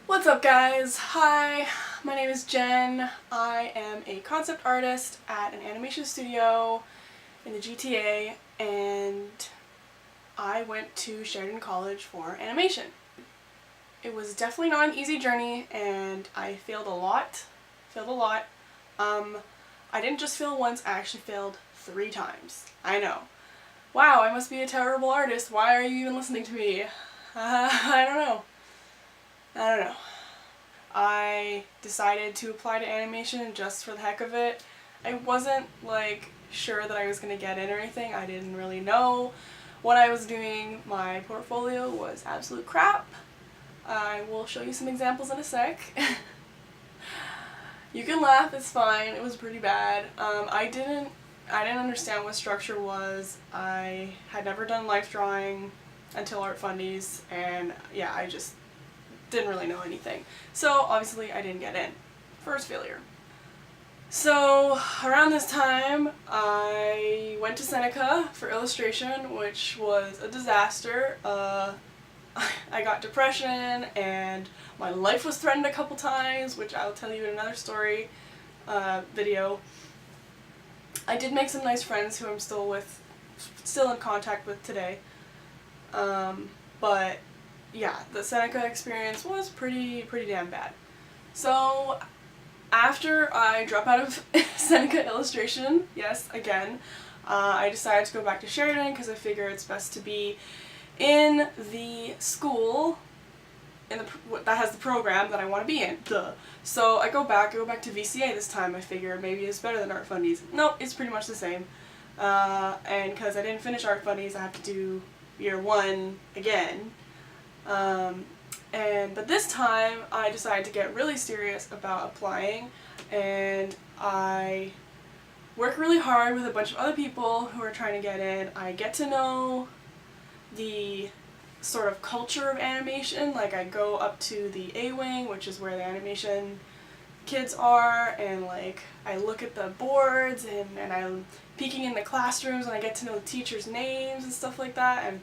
What's up, guys? Hi, my name is Jen. I am a concept artist at an animation studio in the GTA, and I went to Sheridan College for animation. It was definitely not an easy journey, and I failed a lot. I didn't just fail once, I actually failed 3 times. I know. Wow, I must be a terrible artist. Why are you even listening to me? I don't know. I decided to apply to animation just for the heck of it. I wasn't sure that I was going to get in or anything. I didn't really know what I was doing. My portfolio was absolute crap. I will show you some examples in a sec. You can laugh, it's fine. It was pretty bad. I didn't understand what structure was. I had never done life drawing until art fundies, and yeah, I just didn't really know anything. So obviously I didn't get in. First failure. So around this time I went to Seneca for illustration, which was a disaster. I got depression and my life was threatened a couple times, which I'll tell you in another story video. I did make some nice friends who I'm still in contact with today. But yeah, the Seneca experience was pretty damn bad. So after I dropped out of Seneca illustration, yes, again, I decided to go back to Sheridan because I figure it's best to be in the school that has the program that I want to be in. Duh. So I go back to VCA this time. I figure maybe it's better than art fundies. Nope, it's pretty much the same. And because I didn't finish art fundies, I have to do year 1 again. But this time I decided to get really serious about applying, and I work really hard with a bunch of other people who are trying to get in. I get to know the sort of culture of animation. Like, I go up to the A wing, which is where the animation kids are, and I look at the boards and I'm peeking in the classrooms and I get to know the teachers' names and stuff like that, and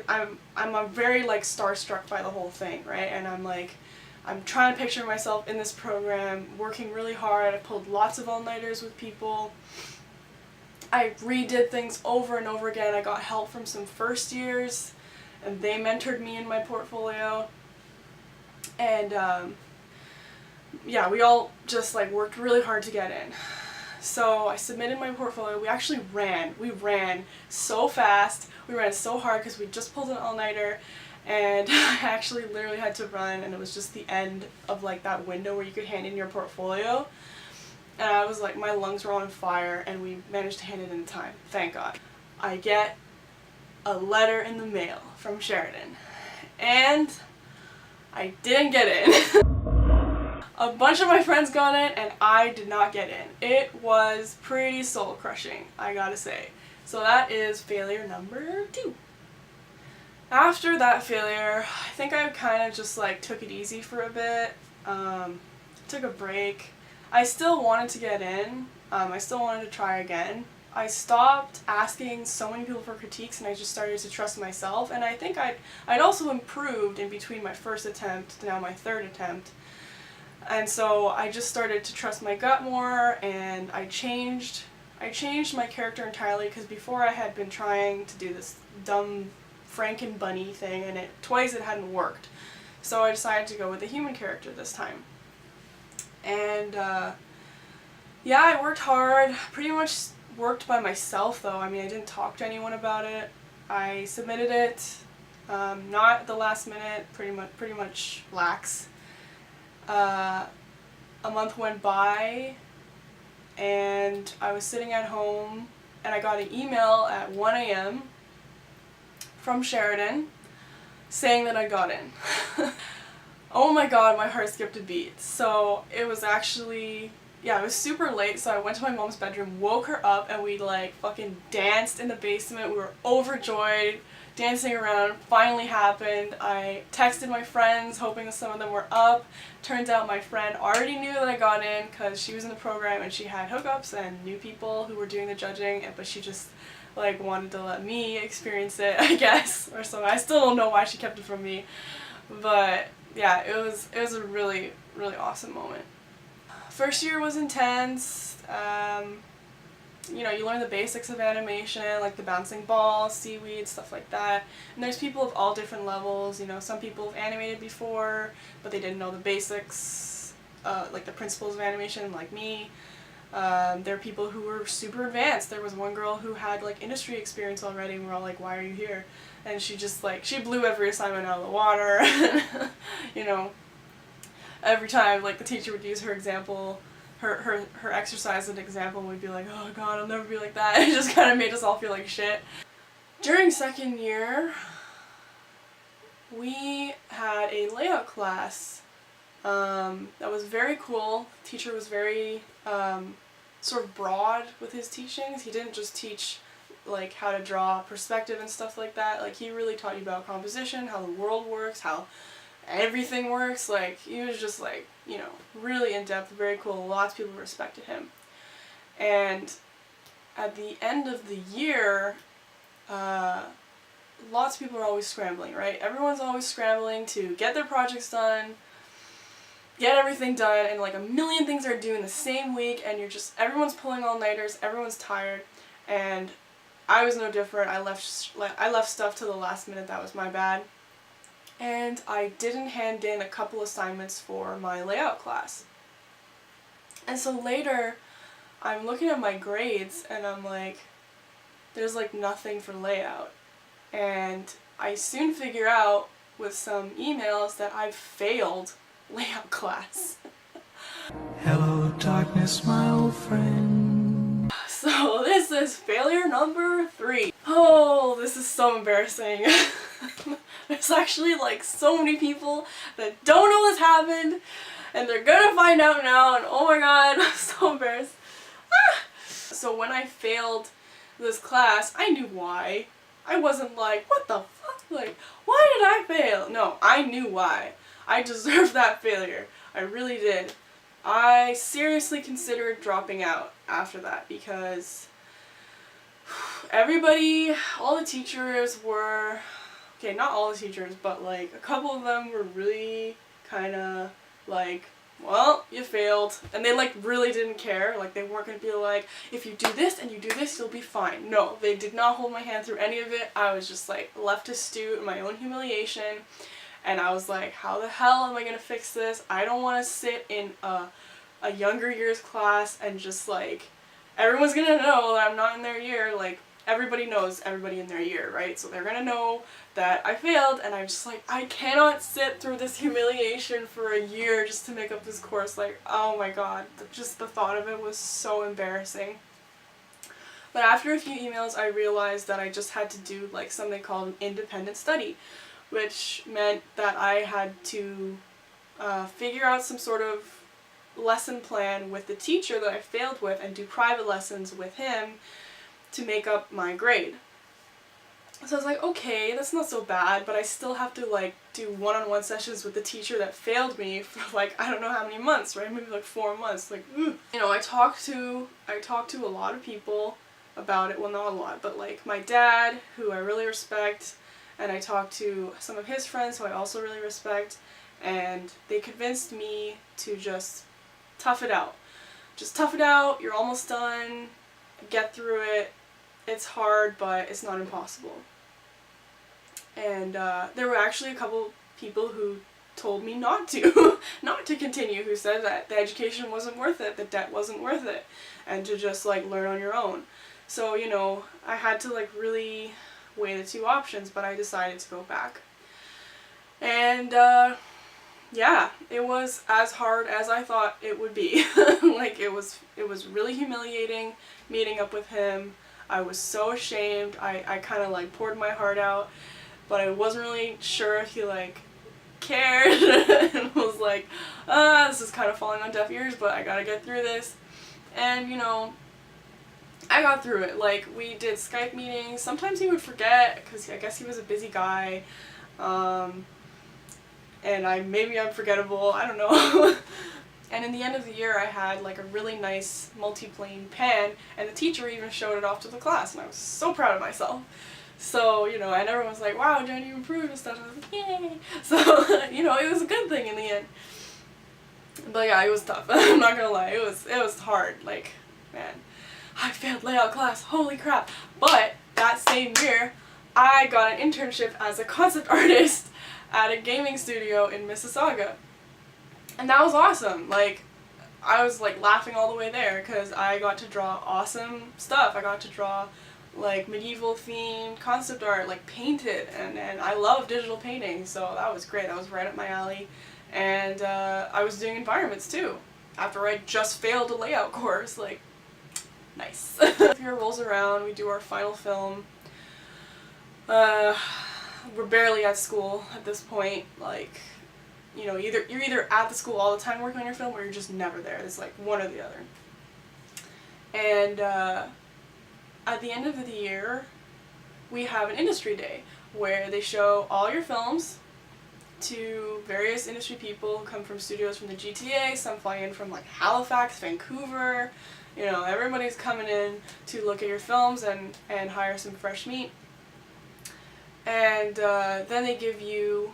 I'm very starstruck by the whole thing, right? And I'm trying to picture myself in this program, working really hard. I pulled lots of all-nighters with people. I redid things over and over again. I got help from some first years, and they mentored me in my portfolio. And yeah, we all just worked really hard to get in. So I submitted my portfolio. We actually ran. We ran so fast. We ran so hard because we just pulled an all-nighter, and I actually literally had to run, and it was just the end of that window where you could hand in your portfolio. And I was my lungs were on fire, and we managed to hand it in time. Thank God. I get a letter in the mail from Sheridan, and I didn't get in. A bunch of my friends got in, and I did not get in. It was pretty soul-crushing, I gotta say. So that is failure number 2. After that failure, I think I kind of just took it easy for a bit, took a break. I still wanted to get in, I still wanted to try again. I stopped asking so many people for critiques, and I just started to trust myself, and I think I'd also improved in between my first attempt to now my 3rd attempt. And so I just started to trust my gut more, and I changed my character entirely, because before I had been trying to do this dumb Franken bunny thing, and twice it hadn't worked. So I decided to go with a human character this time. And yeah, I worked hard, pretty much worked by myself though. I mean, I didn't talk to anyone about it. I submitted it, not at the last minute, pretty much lax. A month went by, and I was sitting at home, and I got an email at 1 a.m. from Sheridan saying that I got in. Oh my god, my heart skipped a beat. So it was actually, yeah, it was super late, so I went to my mom's bedroom, woke her up, and we fucking danced in the basement. We were overjoyed, dancing around. Finally happened. I texted my friends hoping that some of them were up. Turns out my friend already knew that I got in because she was in the program and she had hookups and knew people who were doing the judging, but she just wanted to let me experience it, I guess, or something. I still don't know why she kept it from me. But yeah, it was a really, really awesome moment. First year was intense. You know, you learn the basics of animation, like the bouncing ball, seaweed, stuff like that. And there's people of all different levels. You know, some people have animated before, but they didn't know the basics, like the principles of animation, like me. There are people who were super advanced. There was one girl who had like industry experience already, and we're all like, why are you here? And she just like, she blew every assignment out of the water. You know, every time like the teacher would use her example, her exercise as an example, and we'd be like, oh god, I'll never be like that. It just kind of made us all feel like shit. During second year, we had a layout class that was very cool. The teacher was very sort of broad with his teachings. He didn't just teach like how to draw perspective and stuff like that. Like he really taught you about composition, how the world works, how everything works. Like he was just like, you know, really in depth, very cool. Lots of people respected him. And at the end of the year, lots of people are always scrambling, right? Everyone's always scrambling to get their projects done, get everything done, and like a million things are due in the same week, and you're just, everyone's pulling all-nighters, everyone's tired, and I was no different. I left stuff to the last minute. That was my bad. And I didn't hand in a couple assignments for my layout class. And so later, I'm looking at my grades, and I'm like, there's like nothing for layout. And I soon figure out with some emails that I've failed layout class. Hello darkness, my old friend. So this is failure number 3. Oh, this is so embarrassing. There's actually like so many people that don't know this happened, and they're gonna find out now, and oh my god, I'm so embarrassed. So when I failed this class, I knew why. I wasn't like, what the fuck? Like, why did I fail? No, I knew why. I deserved that failure. I really did. I seriously considered dropping out after that because everybody, all the teachers were, okay, not all the teachers, but like a couple of them were really kind of like, well, you failed. And they like really didn't care. Like they weren't going to be like, if you do this and you do this, you'll be fine. No, they did not hold my hand through any of it. I was just like left to stew in my own humiliation. And I was like, how the hell am I going to fix this? I don't want to sit in a younger year's class and just like, everyone's going to know that I'm not in their year. Like, everybody knows everybody in their year, right? So they're going to know that I failed, and I'm just like, I cannot sit through this humiliation for a year just to make up this course. Like, oh my god, just the thought of it was so embarrassing. But after a few emails, I realized that I just had to do like something called an independent study, which meant that I had to figure out some sort of lesson plan with the teacher that I failed with and do private lessons with him to make up my grade. So I was like, okay, that's not so bad, but I still have to like do one-on-one sessions with the teacher that failed me for like, I don't know how many months, right? Maybe like 4 months. Like, you know, I talked to a lot of people about it. Well, not a lot, but like my dad, who I really respect, and I talked to some of his friends who I also really respect, and they convinced me to just tough it out. Just tough it out, you're almost done, get through it. It's hard, but it's not impossible. And there were actually a couple people who told me not to, not to continue, who said that the education wasn't worth it, the debt wasn't worth it, and to just like learn on your own. So, you know, I had to like really weigh the two options, but I decided to go back. And yeah, it was as hard as I thought it would be. Like it was really humiliating meeting up with him. I was so ashamed. I kind of like poured my heart out, but I wasn't really sure if he like cared and was like, this is kind of falling on deaf ears, but I gotta get through this. And you know, I got through it. Like, we did Skype meetings. Sometimes he would forget because I guess he was a busy guy. And maybe I'm forgettable, I don't know. And in the end of the year I had like a really nice multi-plane pen, and the teacher even showed it off to the class, and I was so proud of myself. So, and everyone was like, wow, Jen, you improved and stuff. I was like, yay! So, it was a good thing in the end. But yeah, it was tough. I'm not gonna lie, it was hard. Like, man, I failed layout class, holy crap. But that same year, I got an internship as a concept artist at a gaming studio in Mississauga. And that was awesome. Like, I was like laughing all the way there because I got to draw awesome stuff. I got to draw like medieval themed concept art, like painted, and I love digital painting, so that was great. That was right up my alley. And I was doing environments too after I just failed a layout course. Like, nice. The year rolls around, we do our final film. We're barely at school at this point. Like, you're either at the school all the time working on your film or you're just never there. It's like one or the other. And at the end of the year, we have an industry day where they show all your films to various industry people who come from studios from the GTA. Some fly in from like Halifax, Vancouver. Everybody's coming in to look at your films and hire some fresh meat. And then they give you,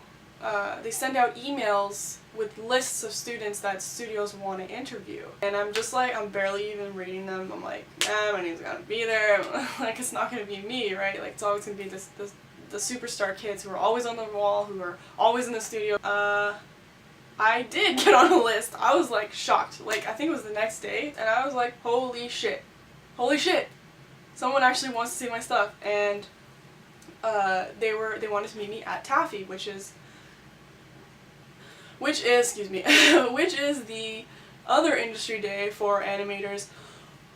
they send out emails with lists of students that studios want to interview. And I'm just like, I'm barely even reading them. I'm like, my name's gonna be there. Like, it's not gonna be me, right? Like, it's always gonna be the superstar kids who are always on the wall, who are always in the studio. I did get on a list. I was like shocked. Like, I think it was the next day, and I was like, holy shit. Holy shit. Someone actually wants to see my stuff. And they wanted to meet me at Taffy, which is excuse me, which is the other industry day for animators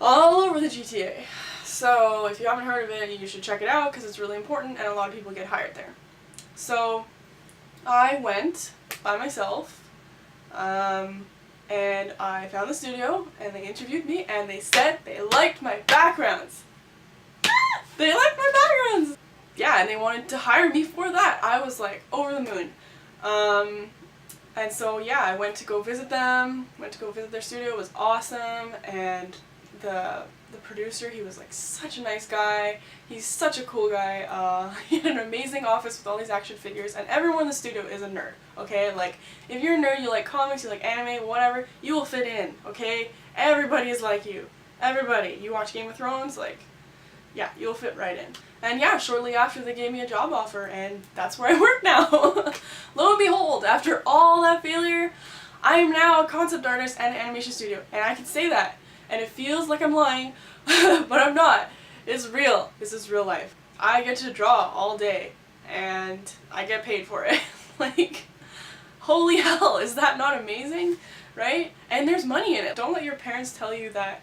all over the GTA. So if you haven't heard of it, you should check it out because it's really important and a lot of people get hired there. So I went by myself, and I found the studio and they interviewed me and they said they liked my backgrounds. They liked my backgrounds! Yeah, and they wanted to hire me for that. I was like over the moon. And so yeah, I went to go visit them, went to go visit their studio. It was awesome, and the producer, he was like such a nice guy. He's such a cool guy. He had an amazing office with all these action figures, and everyone in the studio is a nerd, okay? Like, if you're a nerd, you like comics, you like anime, whatever, you will fit in, okay? Everybody is like you. Everybody. You watch Game of Thrones, like, yeah, you'll fit right in. And yeah, shortly after they gave me a job offer, and that's where I work now. Lo and behold, after all that failure, I am now a concept artist at an animation studio. And I can say that, and it feels like I'm lying, but I'm not. It's real. This is real life. I get to draw all day, and I get paid for it. Like, holy hell, is that not amazing? Right? And there's money in it. Don't let your parents tell you that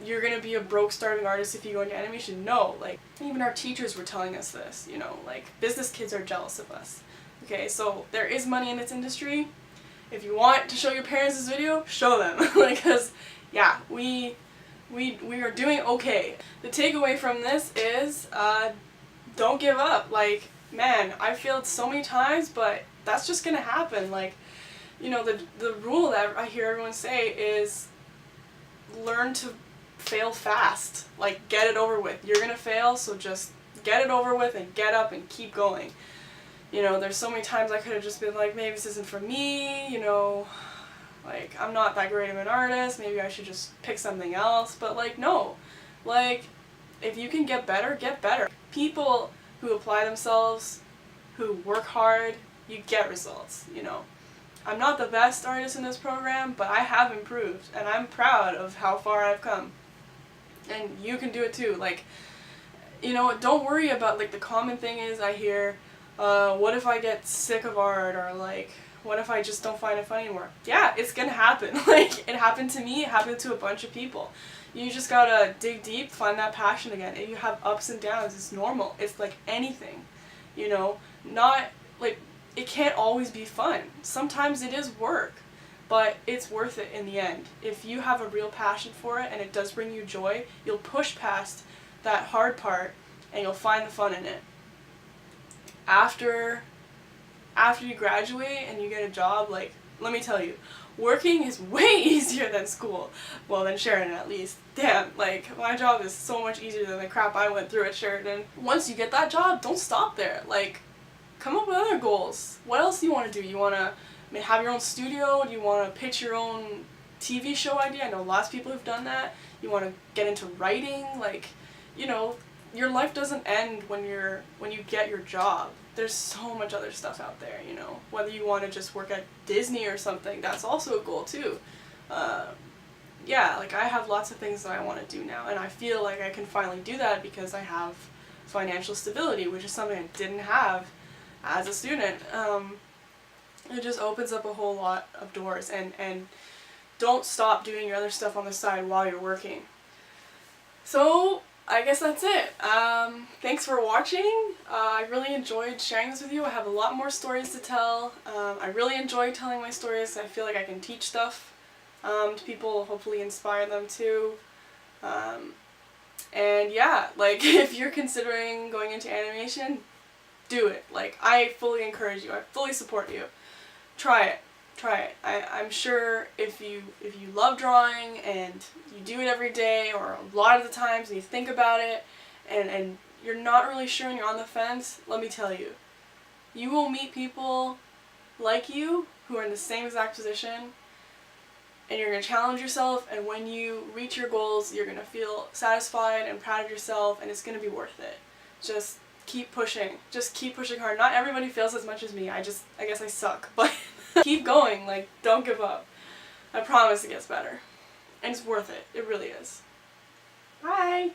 you're gonna be a broke, starving artist if you go into animation. No, like, even our teachers were telling us this, like, business kids are jealous of us. Okay, so there is money in this industry. If you want to show your parents this video, show them. Because, yeah, we are doing okay. The takeaway from this is, don't give up. Like, man, I failed so many times, but that's just gonna happen. Like, the rule that I hear everyone say is learn to fail fast. Like, get it over with. You're gonna fail, so just get it over with and get up and keep going. There's so many times I could have just been like, maybe this isn't for me, like, I'm not that great of an artist, maybe I should just pick something else. But like, no. Like, if you can get better, get better. People who apply themselves, who work hard, you get results, I'm not the best artist in this program, but I have improved, and I'm proud of how far I've come. And you can do it too. Like, don't worry about, like, the common thing is I hear, what if I get sick of art, or like, what if I just don't find it funny anymore? Yeah, it's gonna happen. Like, it happened to me, it happened to a bunch of people. You just gotta dig deep, find that passion again. If you have ups and downs, it's normal. It's like anything, not, like, it can't always be fun. Sometimes it is work. But it's worth it in the end. If you have a real passion for it and it does bring you joy, you'll push past that hard part and you'll find the fun in it. After you graduate and you get a job, like, let me tell you, working is way easier than school. Well, than Sheridan at least. Damn, like, my job is so much easier than the crap I went through at Sheridan. Once you get that job, don't stop there. Like, come up with other goals. What else do you want to do? You want to have your own studio? Do you want to pitch your own TV show idea? I know lots of people who've done that. You want to get into writing? Like, you know, your life doesn't end when you get your job. There's so much other stuff out there, you know. Whether you want to just work at Disney or something, that's also a goal too. Yeah, like I have lots of things that I want to do now, and I feel like I can finally do that because I have financial stability, which is something I didn't have as a student. It just opens up a whole lot of doors, and don't stop doing your other stuff on the side while you're working. So I guess that's it. Thanks for watching. I really enjoyed sharing this with you. I have a lot more stories to tell. I really enjoy telling my stories. I feel like I can teach stuff to people, hopefully inspire them too. And yeah, like if you're considering going into animation, do it. Like, I fully encourage you. I fully support you. Try it. Try it. I'm sure if you love drawing and you do it every day or a lot of the times and you think about it and you're not really sure and you're on the fence, let me tell you, you will meet people like you who are in the same exact position, and you're going to challenge yourself, and when you reach your goals, you're going to feel satisfied and proud of yourself, and it's going to be worth it. Just keep pushing. Just keep pushing hard. Not everybody feels as much as me. I guess I suck, but keep going. Like, don't give up. I promise it gets better. And it's worth it. It really is. Bye!